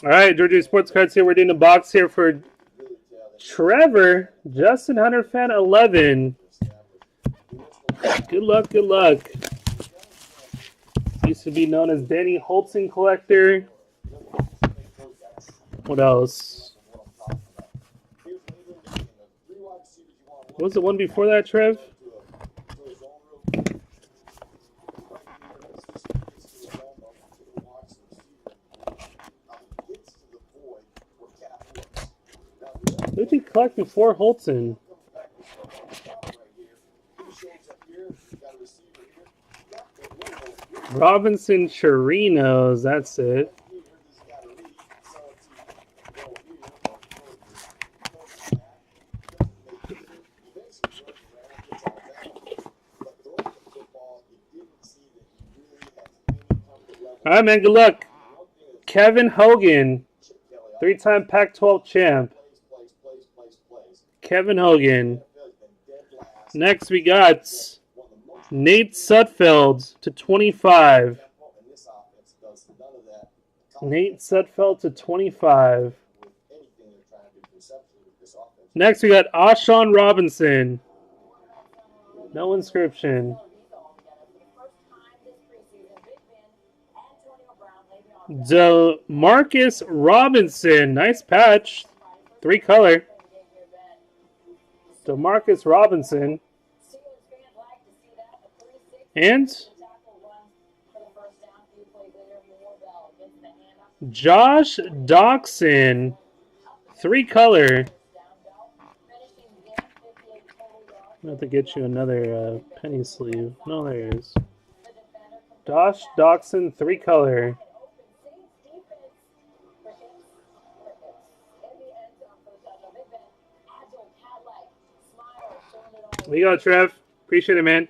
All right, Georgia Sports Cards here. We're doing a box here for Trevor, JustinHunterFan11. Good luck, good luck. Used to be known as Danny Holtzen Collector. What else? What was the one before that, Trev? Who did he collect before Holtzen? Robinson Chirinos, that's it. All right, man, good luck. Kevin Hogan, 3-time Pac-12 champ. Kevin Hogan. Next, we got Nate Sudfeld to 25. Nate Sudfeld to 25. Next, we got Ashawn Robinson. No inscription. DeMarcus Robinson. Nice patch. 3-color. DeMarcus Robinson. And Josh Doxson. 3-color. I'm going to have to get you another penny sleeve. No, there is. Josh Doxson, 3-color. There you go, Trev. Appreciate it, man.